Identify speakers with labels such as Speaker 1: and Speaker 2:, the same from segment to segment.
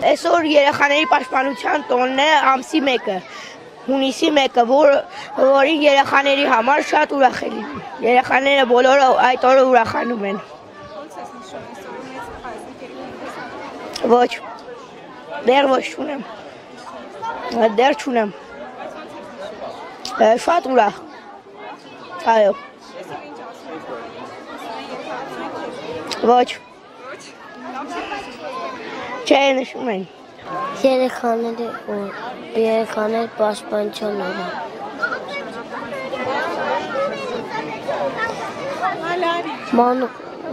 Speaker 1: Այսօր երեխաների պաշտպանության տոնն է ամսի 1-ը, հունիսի 1-ը, որի երեխաների համար շատ ուրախ է լինում։ Երեխաները բոլորը այդ օրը ուրախանում են։ Ոչ, դեռ ոչ չունեմ, դեռ չունեմ, շատ ուրախ, այո, ոչ, չէ նշում են։
Speaker 2: Երեխաների պաշտպանության օրը։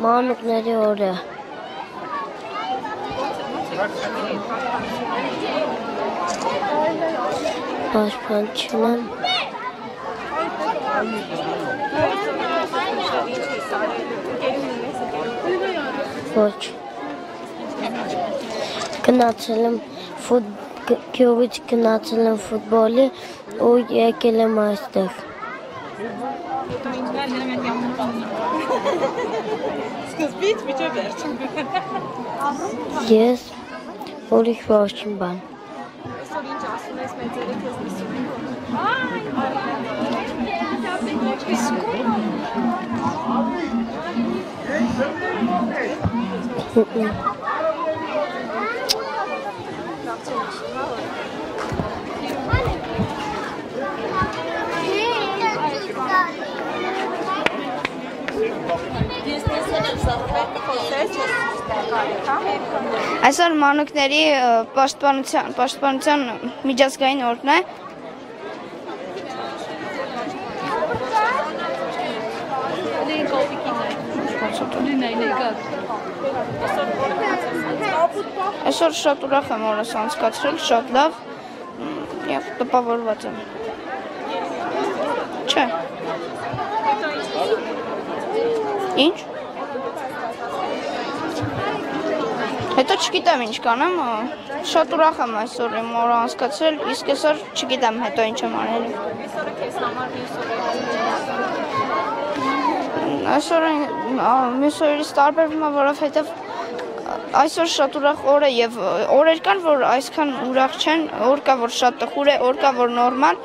Speaker 2: Մանուկների օրը։ Պաշտպանություն։ Ոչ։ Գնացել եմ գյուղից գնացել եմ ֆուտբոլի ու եկել եմ այստեղ։
Speaker 3: Սկզբից մինչև վերջում։
Speaker 2: Ես ուրիշ ոչինչ բան։
Speaker 3: Այսօր ինչ ասում ես մեծերը քեզ լսում են։
Speaker 4: Այսօր մանուկների պաշտպանության միջազգային օրն է։ Այսօր շատ ուրախ եմ օրս անցկացրել, շատ լավ և տպավորված եմ։ Չէ։ Ինչ։ Հետո չգիտեմ ինչ կանեմ, շատ ուրախ եմ այսօր իմ օրը անցկացրել, իսկ այսօր չգիտեմ հետո ինչ եմ անելու։ Այսօր մյուս օրերից տարբերվում է, որովհետև այսօր շատ ուրախ օր է և օրեր կան, որ այսքան ուրախ չեն, օր կա, որ շատ տխուր է, օր կա, որ նորմալ,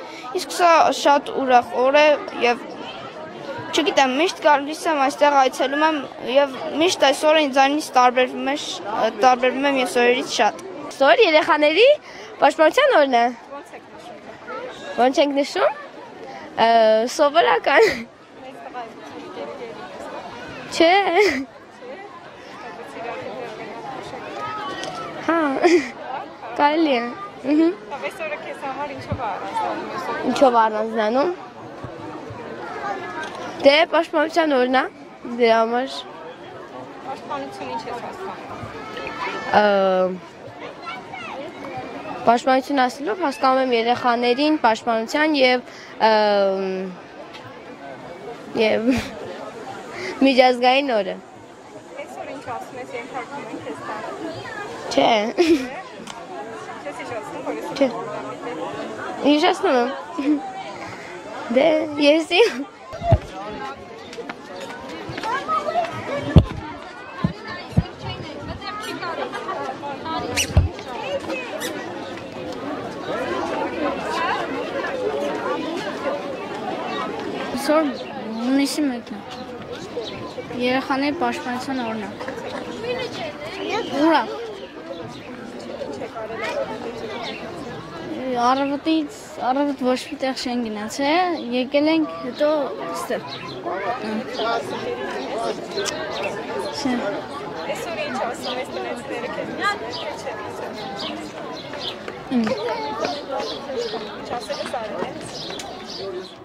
Speaker 4: իսկ սա շատ ուրախ օր է և չգիտեմ, միշտ գալիս եմ այստեղ այցելում եմ և միշտ այս օրը ինձանից տարբերվում եմ ես օրերից շատ։
Speaker 5: Այսօր երեխաների պաշտպանության օրն է։ Ոնց ենք նշում։ Սովորական։ Չէ։ Հա, կարելի է։
Speaker 3: Այս օրը քեզ համար
Speaker 5: ինչով առանձնանում։ Դե պաշտպանության օրն է, դրա համար։
Speaker 3: Պաշտպանություն ինչ ես հասկանում։
Speaker 5: Պաշտպանություն ասելով հասկանում եմ երեխաներին, պաշտպանության և միջազգային օրը։
Speaker 3: Այսօր ինչ ասում ես, ենթարկում ենք քեզ տանը։
Speaker 5: Չէ։
Speaker 3: Չես հիշեցնում, որ ես
Speaker 5: Չէ։ Հիշեցնում եմ։ Դե, եսի։
Speaker 4: Այսօր հունիսի 1-ն է, երեխաների պաշտպանության օրն է, ուրախ, առավոտ ոչ մի տեղ չեն գնացել, եկել ենք հետո ստեղ։
Speaker 3: Այսօր ինչ ասում ես տնեցները քեզ լսում են,
Speaker 4: Ինչ
Speaker 3: ասել ես արել ես։